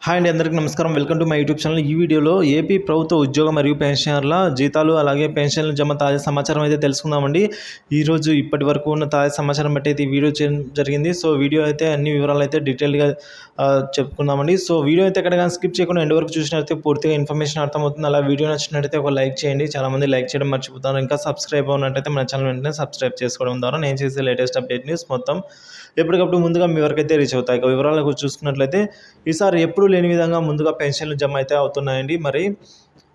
Hi అండి, అందరికీ నమస్కారం. Welcome to my YouTube channel. ఈ వీడియోలో ఏపీ ప్రభుత్వ ఉద్యోగ మరియు పెన్షనర్ల జీతాలు అలాగే పెన్షన్ల జమ తాజా సమాచారం అయితే తెలుసుకుందామండి. ఈరోజు ఇప్పటి వరకు ఉన్న తాజా సమాచారం బట్టి అయితే ఈ వీడియో చేయడం జరిగింది. సో వీడియో అయితే అన్ని వివరాలు అయితే డీటెయిల్గా చెప్పుకుందామండి. సో వీడియో అయితే ఎక్కడ కానీ స్కిప్ చేయకుండా ఎండ్ వరకు చూసినట్లయితే పూర్తిగా ఇన్ఫర్మేషన్ అర్థమవుతుంది. అలా వీడియో నచ్చినట్లయితే ఒక లైక్ చేయండి. చాలామంది లైక్ చేయడం మర్చిపోతారు. ఇంకా సబ్స్క్రైబ్ అవునట్టయితే మన ఛానల్ వెంటనే సబ్స్క్రైబ్ చేసుకోవడం ద్వారా నేను చేసే లేటెస్ట్ అప్డేట్ న్యూస్ మొత్తం ఎప్పటికప్పుడు ముందుగా మీ వరకైతే రీచ్ అవుతాయి. ఇక వివరాలకు చూసుకున్నట్లయితే ఈసారి ఎప్పుడు లేని విధంగా ముందుగా పెన్షన్లు జమ అయితే అవుతున్నాయండి. మరి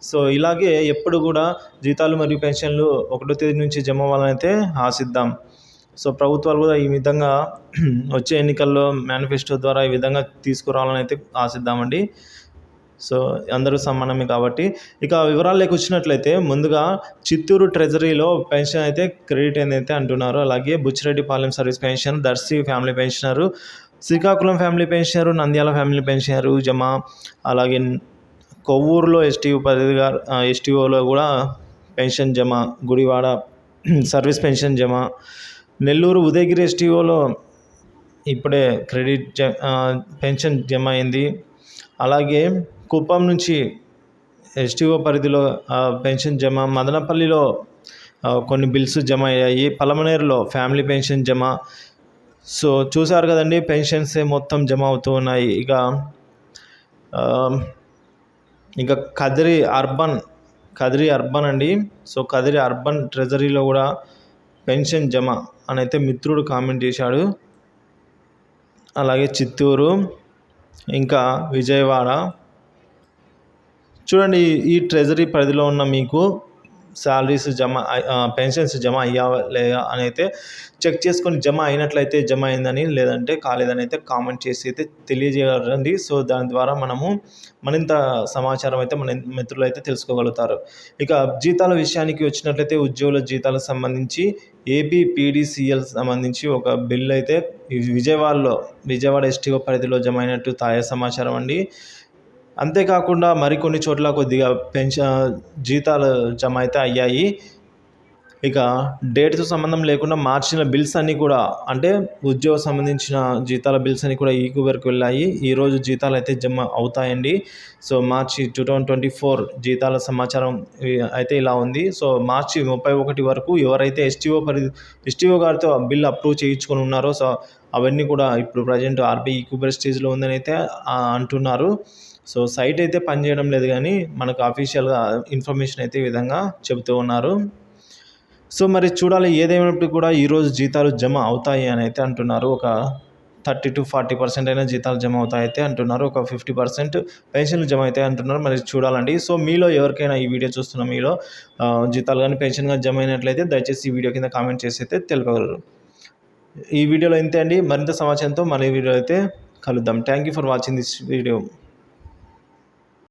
సో ఇలాగే ఎప్పుడు కూడా జీతాలు మరియు పెన్షన్లు 1వ తేదీ నుంచి జమ అవ్వాలని అయితే ఆశిద్దాం. సో ప్రభుత్వాలు కూడా ఈ విధంగా వచ్చే ఎన్నికల్లో మేనిఫెస్టో ద్వారా ఈ విధంగా తీసుకురావాలని అయితే ఆశిద్దామండి. సో అందరూ సమానమే కాబట్టి ఇక వివరాల్లోకి వచ్చినట్లయితే ముందుగా చిత్తూరు ట్రెజరీలో పెన్షన్ అయితే క్రెడిట్ అయితే అంటున్నారు. అలాగే Buchireddypalem service pension, Darsi family pensioner, Srikakulam family pensioner, Nandyal family pensioner జమ, అలాగే కొవ్వూరులో ఎస్టీఓలో కూడా పెన్షన్ జమ, గుడివాడ సర్వీస్ పెన్షన్ జమ, నెల్లూరు ఉదయగిరి ఎస్టీఓలో ఇప్పుడే పెన్షన్ జమ అయింది. అలాగే కుప్పం నుంచి ఎస్టీఓ పరిధిలో పెన్షన్ జమ, మదనపల్లిలో కొన్ని బిల్స్ జమ అయ్యాయి, పలమనేరులో ఫ్యామిలీ పెన్షన్ జమ. సో చూసారు కదండి, పెన్షన్స్ మొత్తం జమ అవుతూ ఉన్నాయి. ఇక కదిరి అర్బన్ అండి. సో కదిరి అర్బన్ ట్రెజరీలో కూడా పెన్షన్ జమ అని అయితే మిత్రుడు కామెంట్ చేశాడు. అలాగే చిత్తూరు, ఇంకా విజయవాడ చూడండి. ఈ ట్రెజరీ పరిధిలో ఉన్న మీకు శాలరీస్ పెన్షన్స్ జమ అయ్యావా లేదా అని అయితే చెక్ చేసుకొని జమ అయినట్లయితే జమ అయిందని, లేదంటే కాలేదని అయితే కామెంట్ చేసి అయితే తెలియజేయాలండి. సో దాని ద్వారా మనము మరింత సమాచారం అయితే మన మిత్రులు అయితే తెలుసుకోగలుగుతారు. ఇక జీతాల విషయానికి వచ్చినట్లయితే ఉద్యోగుల జీతాలకు సంబంధించి ఏపీ పీడీసీఎల్ సంబంధించి ఒక బిల్ అయితే విజయవాడ ఎస్టీఓ పరిధిలో జమ అయినట్టు తాజా సమాచారం అండి. అంతేకాకుండా మరికొన్ని చోట్ల కొద్దిగా జీతాలు జమ అయితే అయ్యాయి. ఇక డేట్తో సంబంధం లేకుండా మార్చిన బిల్స్ అన్నీ కూడా, అంటే ఉద్యోగం సంబంధించిన జీతాల బిల్స్ అన్నీ కూడా ఈకు వరకు వెళ్ళాయి. ఈరోజు జీతాలు అయితే జమ అవుతాయండి. సో మార్చి 2024 జీతాల సమాచారం అయితే ఇలా ఉంది. సో మార్చి 31 వరకు ఎవరైతే ఎస్టీఓ గారితో బిల్ అప్రూవ్ చేయించుకొని ఉన్నారో, సో అవన్నీ కూడా ఇప్పుడు ప్రజెంట్ ఆర్బీఐ ఈక్యూబర్ స్టేజ్లో ఉందని అయితే అంటున్నారు. సో సైట్ అయితే పనిచేయడం లేదు, కానీ మనకు అఫీషియల్గా ఇన్ఫర్మేషన్ అయితే ఈ విధంగా చెబుతూ ఉన్నారు. సో మరి చూడాలి, ఏదేమైనప్పటికీ కూడా ఈరోజు జీతాలు జమ అవుతాయి అని అయితే అంటున్నారు. ఒక 30 to 40% అయినా జీతాలు జమ అవుతాయి అయితే అంటున్నారు. ఒక 50% పెన్షన్లు జమ అవుతాయి అంటున్నారు. మరి చూడాలండి. సో మీలో ఎవరికైనా ఈ వీడియో చూస్తున్న మీలో జీతాలు కానీ పెన్షన్ కానీ జమ అయినట్లయితే దయచేసి ఈ వీడియో కింద కామెంట్ చేసి అయితే తెలుపగలరు. ఈ వీడియోలో ఇంతే అండి. మరింత సమాచారంతో మళ్ళీ వీడియో అయితే కలుద్దాం. Thank you for watching this video.